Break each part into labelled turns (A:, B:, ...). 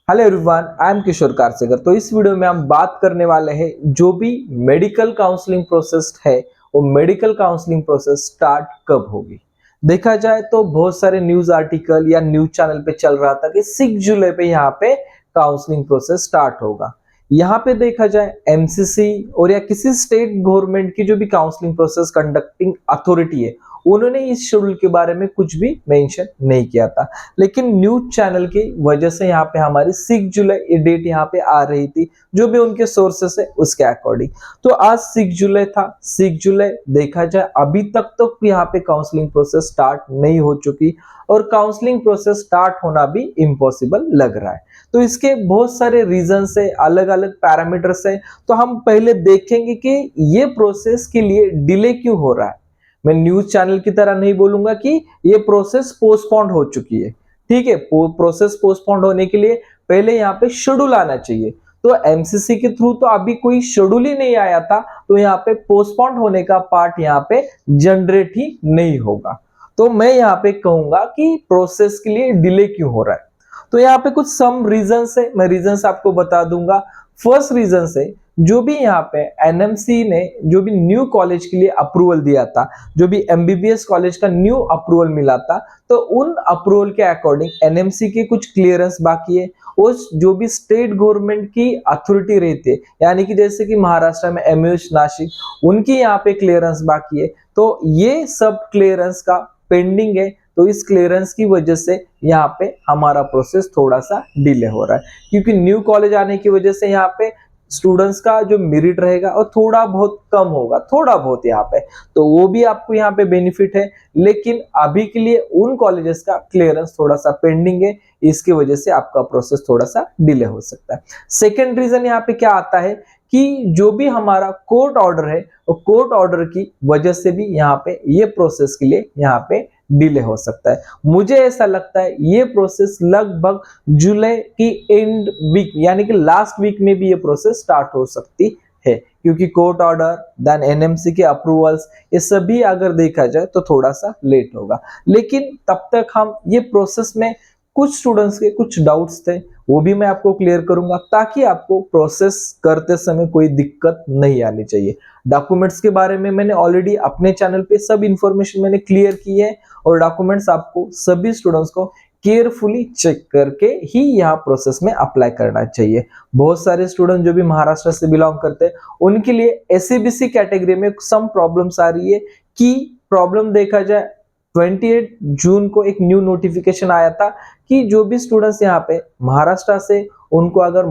A: Hello everyone, I am किशोर कारसेकर। तो इस video में हम बात करने वाले हैं जो भी मेडिकल काउंसलिंग प्रोसेस है वो मेडिकल काउंसलिंग प्रोसेस स्टार्ट कब होगी। देखा जाए तो बहुत सारे न्यूज आर्टिकल या न्यूज चैनल पे चल रहा था कि 6 जुलाई पे यहाँ पे काउंसलिंग प्रोसेस स्टार्ट होगा। यहाँ पे देखा जाए एमसीसी और या किसी स्टेट गवर्नमेंट की जो भी काउंसलिंग प्रोसेस कंडक्टिंग अथॉरिटी है उन्होंने इस शेड्यूल के बारे में कुछ भी मेंशन नहीं किया था, लेकिन न्यूज चैनल की वजह से यहाँ पे हमारी 6 जुलाई डेट यहाँ पे आ रही थी, जो भी उनके सोर्सेस है उसके अकॉर्डिंग। तो आज 6 जुलाई था। 6 जुलाई देखा जाए अभी तक तो यहाँ पे काउंसलिंग प्रोसेस स्टार्ट नहीं हो चुकी और काउंसलिंग प्रोसेस स्टार्ट होना भी इम्पॉसिबल लग रहा है। तो इसके बहुत सारे रीजन है, अलग अलग पैरामीटर्स है। तो हम पहले देखेंगे कि ये प्रोसेस के लिए डिले क्यों हो रहा है। मैं न्यूज चैनल की तरह नहीं बोलूंगा कि ये प्रोसेस पोस्टपोन्ड हो चुकी है, ठीक है। प्रोसेस पोस्टपोन्ड होने के लिए पहले यहाँ पे शेड्यूल आना चाहिए। तो एमसीसी के थ्रू तो अभी कोई शेड्यूल ही नहीं आया था, तो यहाँ पे पोस्टपोन्ड होने का पार्ट यहाँ पे जनरेट ही नहीं होगा। तो मैं यहाँ पे कहूंगा कि प्रोसेस के लिए डिले क्यों हो रहा है। तो यहाँ पे कुछ सम रीजंस है, मैं रीजंस आपको बता दूंगा। फर्स्ट रीजन है जो भी यहाँ पे एनएमसी ने जो भी न्यू कॉलेज के लिए अप्रूवल दिया था, जो भी एमबीबीएस कॉलेज का न्यू अप्रूवल मिला था, तो उन अप्रूवल के अकॉर्डिंग एनएमसी के कुछ क्लियरेंस बाकी है। उस जो भी स्टेट गवर्नमेंट की अथॉरिटी रहती है, यानी कि जैसे कि महाराष्ट्र में एमयूएच नासिक, उनकी यहाँ पे क्लियरेंस बाकी है। तो ये सब क्लियरेंस का पेंडिंग है। तो इस क्लियरेंस की वजह से यहाँ पे हमारा प्रोसेस थोड़ा सा डिले हो रहा है, क्योंकि न्यू कॉलेज आने की वजह से यहाँ पे स्टूडेंट्स का जो मेरिट रहेगा और थोड़ा बहुत कम होगा, थोड़ा बहुत यहाँ पे, तो वो भी आपको यहाँ पे बेनिफिट है। लेकिन अभी के लिए उन कॉलेजेस का क्लियरेंस थोड़ा सा पेंडिंग है, इसकी वजह से आपका प्रोसेस थोड़ा सा डिले हो सकता है। सेकेंड रीजन यहाँ पे क्या आता है कि जो भी हमारा कोर्ट ऑर्डर है, वो कोर्ट ऑर्डर की वजह से भी यहाँ पे ये प्रोसेस के लिए यहाँ पे डिले हो सकता है। मुझे ऐसा लगता है ये प्रोसेस लगभग जुलाई की एंड वीक यानी कि लास्ट वीक में भी ये प्रोसेस स्टार्ट हो सकती है, क्योंकि कोर्ट ऑर्डर देन एनएमसी के अप्रूवल्स ये सभी अगर देखा जाए तो थोड़ा सा लेट होगा। लेकिन तब तक हम ये प्रोसेस में कुछ स्टूडेंट्स के कुछ डाउट्स थे वो भी मैं आपको क्लियर करूंगा, ताकि आपको प्रोसेस करते समय कोई दिक्कत नहीं आनी चाहिए। डॉक्यूमेंट्स के बारे में मैंने ऑलरेडी अपने चैनल पे सब इंफॉर्मेशन मैंने क्लियर की है, और डॉक्यूमेंट्स आपको सभी स्टूडेंट्स को केयरफुली चेक करके ही यहाँ प्रोसेस में अप्लाई करना चाहिए। बहुत सारे स्टूडेंट जो भी महाराष्ट्र से बिलोंग करते हैं उनके लिए एससीबीसी कैटेगरी में सम प्रॉब्लम्स आ रही है। कि प्रॉब्लम देखा जाए 28 जून को एक न्यू नोटिफिकेशन आया था कि जो भी स्टूडेंट्स यहाँ पे महाराष्ट्र से, उनको अगर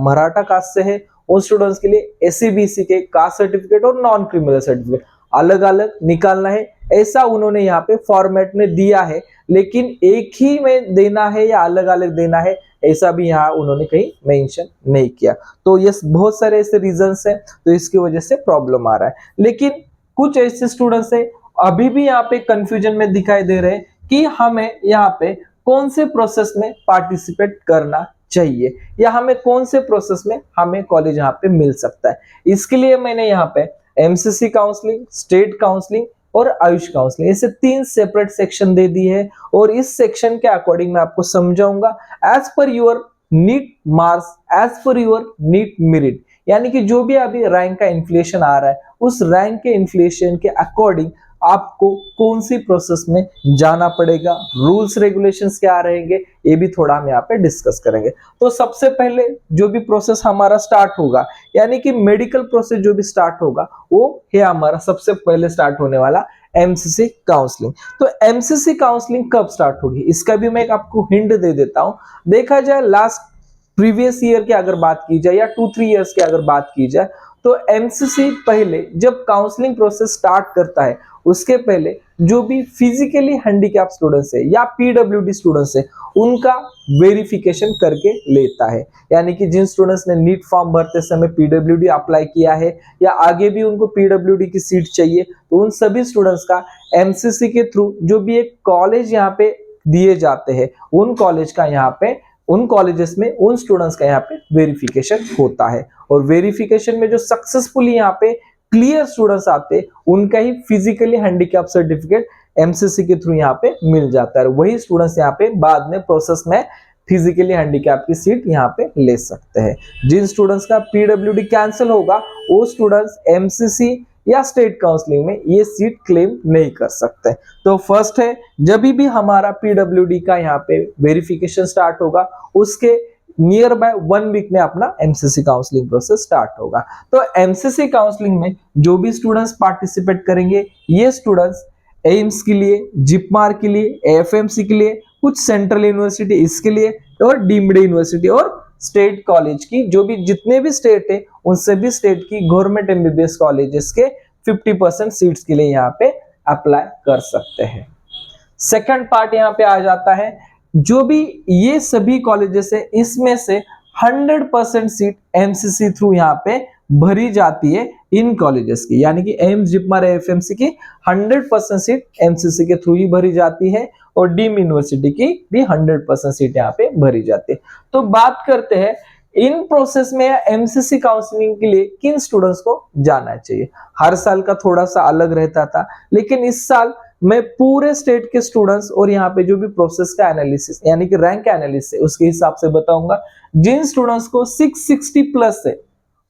A: मराठा कास्ट से है, उन स्टूडेंट्स के लिए एससीबीसी के कास्ट सर्टिफिकेट और नॉन क्रिमिनल सर्टिफिकेट अलग अलग निकालना है, ऐसा उन्होंने यहाँ पे फॉर्मेट में दिया है। लेकिन एक ही में देना है या अलग अलग देना है, ऐसा भी यहाँ उन्होंने कहीं मेंशन नहीं किया। तो ये बहुत सारे ऐसे रीजंस हैं, तो इसकी वजह से प्रॉब्लम आ रहा है। लेकिन कुछ ऐसे स्टूडेंट्स हैं अभी भी यहाँ पे कंफ्यूजन में दिखाई दे रहे हैं कि हमें यहाँ पे कौन से प्रोसेस में पार्टिसिपेट करना चाहिए, या हमें कौन से प्रोसेस में हमें कॉलेज यहाँ पे मिल सकता है। इसके लिए मैंने यहाँ पे एमसीसी काउंसलिंग, स्टेट काउंसलिंग और आयुष काउंसलिंग, ऐसे 3 सेपरेट सेक्शन दे दी है, और इस सेक्शन के अकॉर्डिंग मैं आपको समझाऊंगा as per your NEET marks, as per your NEET merit, यानी कि जो भी अभी रैंक का इन्फ्लेशन आ रहा है उस रैंक के इन्फ्लेशन के अकॉर्डिंग आपको कौन सी प्रोसेस में जाना पड़ेगा, रूल्स रेगुलेशंस क्या रहेंगे, ये भी थोड़ा हम यहाँ पे डिस्कस करेंगे। तो सबसे पहले जो भी प्रोसेस हमारा स्टार्ट होगा, यानी कि मेडिकल प्रोसेस जो भी स्टार्ट होगा, वो है हमारा सबसे पहले स्टार्ट होने वाला एमसीसी काउंसलिंग। तो एमसीसी काउंसलिंग कब स्टार्ट होगी इसका भी मैं एक आपको हिंट दे देता हूं। देखा जाए लास्ट प्रीवियस ईयर की अगर बात की जाए या 2-3 इयर्स की अगर बात की जाए, तो एमसीसी पहले जब काउंसलिंग प्रोसेस स्टार्ट करता है उसके पहले जो भी फिजिकली हैंडीकैप स्टूडेंट्स है या पीडब्ल्यूडी स्टूडेंट्स है उनका वेरिफिकेशन करके लेता है। यानी कि जिन स्टूडेंट्स ने नीट फॉर्म भरते समय पीडब्ल्यूडी अप्लाई किया है या आगे भी उनको पीडब्ल्यूडी की सीट चाहिए, तो उन सभी स्टूडेंट्स का एमसीसी के थ्रू जो भी एक कॉलेज यहाँ पे दिए जाते हैं, उन कॉलेज का यहाँ पे, उन कॉलेजेस में उन स्टूडेंट्स का यहाँ पे वेरिफिकेशन होता है। और वेरिफिकेशन में जो सक्सेसफुली यहाँ पे क्लियर स्टूडेंट्स आते हैं उनका ही फिजिकली हैंडीकैप सर्टिफिकेट एमसीसी के थ्रू यहाँ पे मिल जाता है। वही स्टूडेंट्स यहाँ पे बाद में प्रोसेस में फिजिकली हैंडीकैप की सीट यहाँ पे ले सकते हैं। जिन स्टूडेंट्स का पीडब्ल्यूडी कैंसिल होगा वो स्टूडेंट्स एमसीसी या स्टेट काउंसलिंग में ये सीट क्लेम नहीं कर सकते। तो फर्स्ट है, जब भी हमारा पीडब्ल्यूडी का यहाँ पे वेरिफिकेशन स्टार्ट होगा उसके नियर बाय 1 वीक में अपना एमसीसी काउंसलिंग प्रोसेस स्टार्ट होगा। तो एमसीसी काउंसलिंग में जो भी स्टूडेंट्स पार्टिसिपेट करेंगे ये स्टूडेंट्स एम्स के लिए, जिपमार के लिए, एएफएमसी के लिए, कुछ सेंट्रल यूनिवर्सिटी इसके लिए और डीम्ड यूनिवर्सिटी और स्टेट कॉलेज की, जो भी जितने भी स्टेट है उन सभी स्टेट की गवर्नमेंट एमबीबीएस कॉलेजेस के 50% सीट्स के लिए यहाँ पे अप्लाई कर सकते हैं। सेकंड पार्ट यहाँ पे आ जाता है, जो भी ये सभी कॉलेजेस है इसमें से 100% सीट एमसीसी थ्रू यहाँ पे भरी जाती है इन कॉलेजेस की, यानी कि एम्स, जिपमार, एएफएमसी की 100% सीट एमसीसी के थ्रू ही भरी जाती है और डीम यूनिवर्सिटी की भी 100% सीट यहाँ पे भरी जाती है। तो बात करते हैं इन प्रोसेस में एमसीसी काउंसलिंग के लिए किन स्टूडेंट्स को जाना चाहिए। हर साल का थोड़ा सा अलग रहता था, लेकिन इस साल मैं पूरे स्टेट के स्टूडेंट्स और यहाँ पे जो भी प्रोसेस का एनालिसिस यानी कि रैंक एनालिसिस है उसके हिसाब से बताऊंगा। जिन स्टूडेंट्स को 660 प्लस है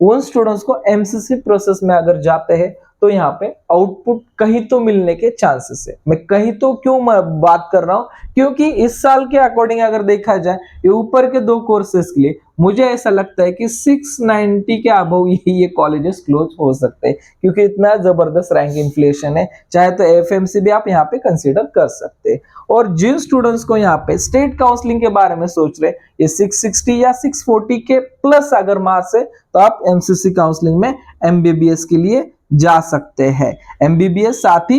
A: उन स्टूडेंट्स को एमसीसी प्रोसेस में अगर जाते हैं तो यहाँ पे आउटपुट कहीं तो मिलने के चांसेस है। मैं कहीं तो क्यों बात कर रहा हूँ, क्योंकि इस साल के अकॉर्डिंग अगर देखा जाए ये ऊपर के 2 कोर्सेज के लिए मुझे ऐसा लगता है कि 690 के अबव ये कॉलेजेस क्लोज हो सकते हैं, क्योंकि इतना जबरदस्त रैंक इन्फ्लेशन है। चाहे तो एएफएमसी भी आप यहाँ पे कंसीडर कर सकते हैं। और जिन स्टूडेंट्स को यहाँ पे स्टेट काउंसलिंग के बारे में सोच रहे ये 660 या 640 के प्लस अगर मार्क्स है तो आप एमसीसी काउंसलिंग में एमबीबीएस के लिए जा सकते हैं। एमबीबीएस साथ ही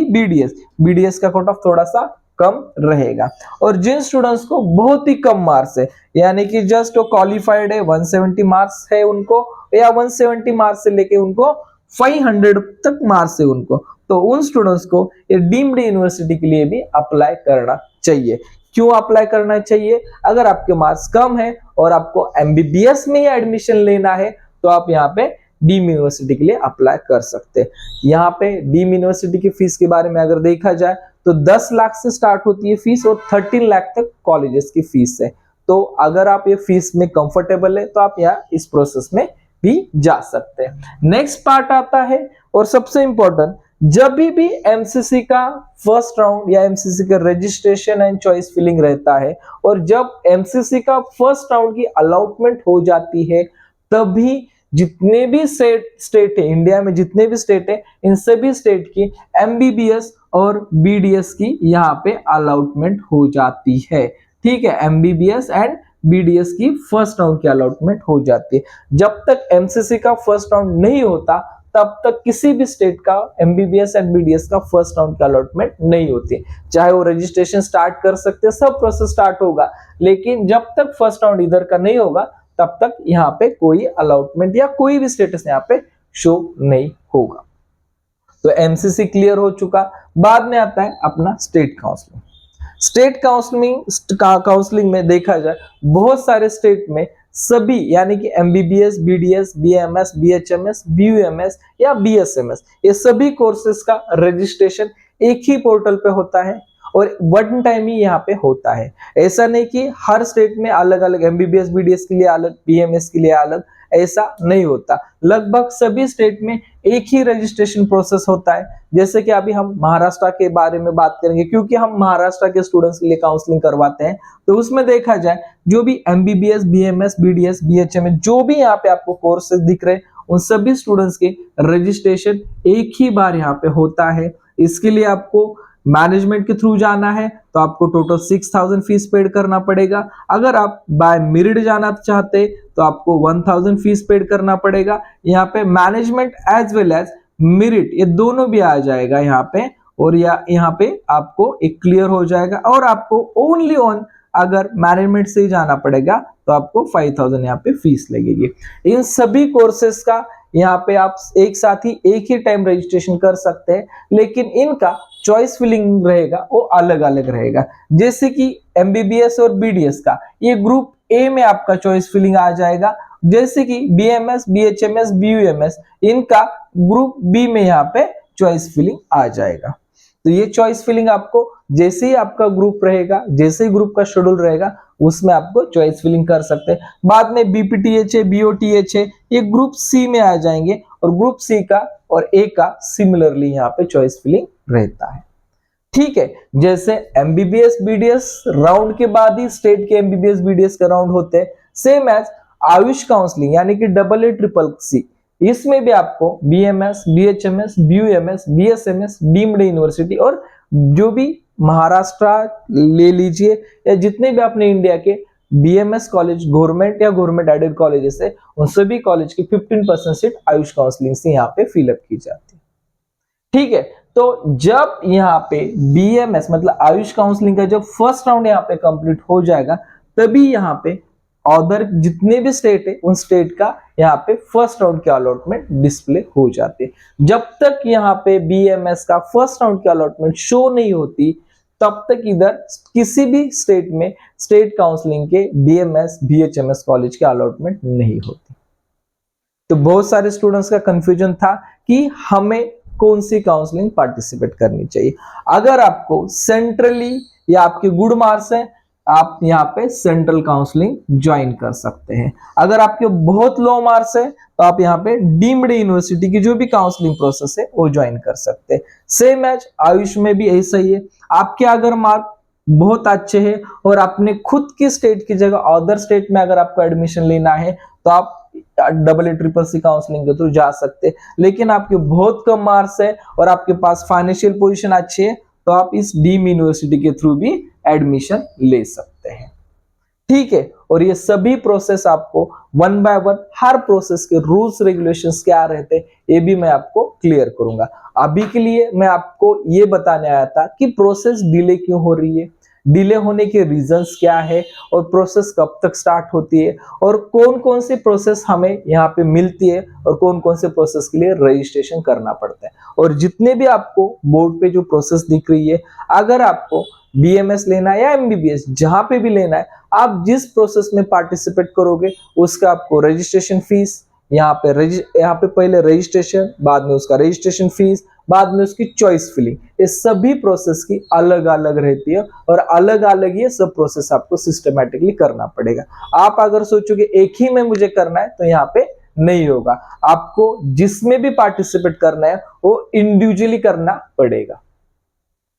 A: बीडीएस का कट ऑफ थोड़ा सा कम रहेगा। और जिन स्टूडेंट्स को बहुत ही कम मार्क्स है, यानी कि जस्ट वो क्वालिफाइड है, 170 मार्क्स है उनको, या 170 मार्क्स से लेके उनको 500 तक मार्क्स है उनको, तो उन स्टूडेंट्स को ये डीम्ड यूनिवर्सिटी के लिए भी अप्लाई करना चाहिए। क्यों अप्लाई करना चाहिए? अगर आपके मार्क्स कम है और आपको एमबीबीएस में एडमिशन लेना है तो आप यहाँ पे डीम यूनिवर्सिटी के लिए अप्लाई कर सकते हैं। यहाँ पे डीम यूनिवर्सिटी की फीस के बारे में अगर देखा जाए तो 10 लाख से स्टार्ट होती है फीस और 13 लाख तक कॉलेजेस की फीस है। तो अगर आप ये फीस में कंफर्टेबल है तो आप यहाँ इस प्रोसेस में भी जा सकते हैं। नेक्स्ट पार्ट आता है और सबसे इंपॉर्टेंट, जब भी एमसीसी का फर्स्ट राउंड या एमसीसी का रजिस्ट्रेशन एंड चॉइस फिलिंग रहता है और जब एमसीसी का फर्स्ट राउंड की अलॉटमेंट हो जाती है तभी जितने भी स्टेट है इंडिया में, जितने भी स्टेट है इन सभी स्टेट की एमबीबीएस और बीडीएस की यहाँ पे अलॉटमेंट हो जाती है। ठीक है, एमबीबीएस एंड बीडीएस की फर्स्ट राउंड की अलॉटमेंट हो जाती है। जब तक एमसीसी का फर्स्ट राउंड नहीं होता तब तक किसी भी स्टेट का एमबीबीएस एंड बीडीएस का फर्स्ट राउंड की अलॉटमेंट नहीं होती। चाहे वो रजिस्ट्रेशन स्टार्ट कर सकते, सब प्रोसेस स्टार्ट होगा, लेकिन जब तक फर्स्ट राउंड इधर का नहीं होगा तब तक यहाँ पे कोई अलॉटमेंट या कोई भी स्टेटस यहाँ पे शो नहीं होगा। तो एमसीसी क्लियर हो चुका। बाद में आता है अपना स्टेट काउंसलिंग। स्टेट काउंसलिंग में देखा जाए बहुत सारे स्टेट में सभी यानी कि MBBS, BDS, BMS, BHMS, BUMS या बीएसएमएस ये सभी कोर्सेज का रजिस्ट्रेशन एक ही पोर्टल पे होता है और वन टाइम ही यहाँ पे होता है। ऐसा नहीं कि हर स्टेट में अलग अलग एमबीबीएस, बीडीएस के लिए अलग, बीएमएस के लिए अलग, ऐसा नहीं होता। लगभग सभी स्टेट में एक ही रजिस्ट्रेशन प्रोसेस होता है। जैसे कि अभी हम महाराष्ट्र के बारे में बात करेंगे, क्योंकि हम महाराष्ट्र के स्टूडेंट्स के लिए काउंसलिंग करवाते हैं, तो उसमें देखा जाए जो भी एमबीबीएस, बीएमएस, बीडीएस, बीएचएमएस जो भी यहाँ पे आपको कोर्सेज दिख रहे हैं उन सभी स्टूडेंट्स के रजिस्ट्रेशन एक ही बार यहाँ पे होता है। इसके लिए आपको मैनेजमेंट के थ्रू जाना है तो आपको टोटल 6000 फीस पेड करना पड़ेगा। अगर आप बाय मेरिट जाना चाहते तो आपको 1000 फीस पेड करना पड़ेगा। यहाँ पे management as well as merit ये दोनों भी आ जाएगा यहाँ पे, और यहाँ पे आपको एक क्लियर हो जाएगा। और आपको ओनली ऑन अगर मैनेजमेंट से ही जाना पड़ेगा तो आपको 5000 यहाँ पे फीस लगेगी। इन सभी कोर्सेस का यहाँ पे आप एक साथ ही एक ही टाइम रजिस्ट्रेशन कर सकते हैं, लेकिन इनका चॉइस फिलिंग रहेगा वो अलग अलग रहेगा। जैसे कि एमबीबीएस और बीडीएस का ये ग्रुप ए में आपका चॉइस फिलिंग आ जाएगा, जैसे कि बीएमएस, बीएचएमएस, बीयूएमएस इनका ग्रुप बी में यहाँ पे चॉइस फिलिंग आ जाएगा। तो ये चॉइस फिलिंग आपको जैसे ही आपका ग्रुप रहेगा, जैसे ही ग्रुप का शेड्यूल रहेगा उसमें आपको चॉइस फिलिंग कर सकते हैं। बाद में बीपीटीएच है, बीओटीएच है, ये ग्रुप सी में आ जाएंगे और ग्रुप सी का और ए का सिमिलरली यहाँ पे चॉइस फिलिंग रहता है। ठीक है, जैसे एमबीबीएस बीडीएस राउंड के बाद ही स्टेट के एमबीबीएस बीडीएस का राउंड होते हैं, सेम एज आयुष काउंसलिंग यानी कि AA-CCC, इसमें भी आपको BMS, BHMS, BUMS, BSMS, deemed university और जो भी महाराष्ट्र ले लीजिए या जितने भी अपने इंडिया के बीएमएस कॉलेज गवर्नमेंट या गवर्नमेंट एडेड कॉलेजेस है, उन सभी कॉलेज की 15% सीट आयुष काउंसलिंग से यहाँ पे फिलअप की जाती है। ठीक है, तो जब यहाँ पे बीएमएस मतलब आयुष काउंसलिंग का जब फर्स्ट राउंड यहाँ पे कंप्लीट हो जाएगा, तभी यहाँ पे अदर जितने भी स्टेट है उन स्टेट का यहाँ पे फर्स्ट राउंड की अलॉटमेंट डिस्प्ले हो जाती है। जब तक यहाँ पे बीएमएस का फर्स्ट राउंड की अलॉटमेंट शो नहीं होती, तब तक इधर किसी भी स्टेट में स्टेट काउंसलिंग के बीएमएस, बीएचएमएस कॉलेज की अलॉटमेंट नहीं होती। तो बहुत सारे स्टूडेंट्स का कंफ्यूजन था कि हमें कौन सी काउंसलिंग पार्टिसिपेट करनी चाहिए। अगर आपको सेंट्रली या आपके गुड मार्क्स है, आप यहाँ पे सेंट्रल काउंसलिंग ज्वाइन कर सकते हैं। अगर आपके बहुत लो मार्क्स है तो आप यहाँ पे डीम्ड यूनिवर्सिटी की जो भी काउंसलिंग प्रोसेस है वो ज्वाइन कर सकते हैं। सेम एज आयुष में भी ऐसा ही है। आपके अगर मार्क बहुत अच्छे हैं और आपने खुद की स्टेट की जगह अदर स्टेट में अगर आपको एडमिशन लेना है तो आप AA-CCC काउंसलिंग के थ्रू जा सकते हैं। लेकिन आपके बहुत कम मार्क्स है और आपके पास फाइनेंशियल पोजीशन अच्छी है तो आप इस डीम यूनिवर्सिटी के थ्रू भी एडमिशन ले सकते हैं। ठीक है, और ये सभी प्रोसेस आपको one by one her process के रूल्स रेगुलेशंस क्या रहते हैं ये भी मैं आपको क्लियर करूंगा। अभी के लिए मैं आपको ये बताने आया था कि प्रोसेस डिले क्यों हो रही है, डिले होने के रीजंस क्या है और प्रोसेस कब तक स्टार्ट होती है और कौन कौन सी प्रोसेस हमें यहाँ पे मिलती है और कौन कौन से प्रोसेस के लिए रजिस्ट्रेशन करना पड़ता है। और जितने भी आपको बोर्ड पे जो प्रोसेस दिख रही है, अगर आपको बीएमएस लेना है या एमबीबीएस जहां पे भी लेना है, आप जिस प्रोसेस में पार्टिसिपेट करोगे उसका आपको रजिस्ट्रेशन फीस यहाँ पे पहले रजिस्ट्रेशन, बाद में उसका रजिस्ट्रेशन फीस, बाद में उसकी चॉइस फिलिंग, ये सभी प्रोसेस की अलग अलग रहती है और अलग अलग ये सब प्रोसेस आपको सिस्टमैटिकली करना पड़ेगा। आप अगर सोचोगे एक ही में मुझे करना है तो यहाँ पे नहीं होगा। आपको जिसमें भी पार्टिसिपेट करना है वो इंडिविजुअली करना पड़ेगा।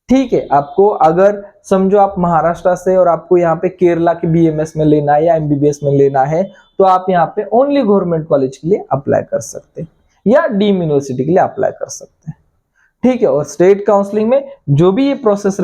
A: ठीक है, आपको अगर समझो आप महाराष्ट्र से और आपको यहाँ पे केरला के बीएमएस में लेना है या एमबीबीएस में लेना है तो आप यहाँ पे ओनली गवर्नमेंट कॉलेज के लिए अप्लाई कर सकते हैं या डीम यूनिवर्सिटी के लिए अप्लाई कर सकते हैं। ठीक है, और स्टेट काउंसलिंग में जो भी ये प्रोसेस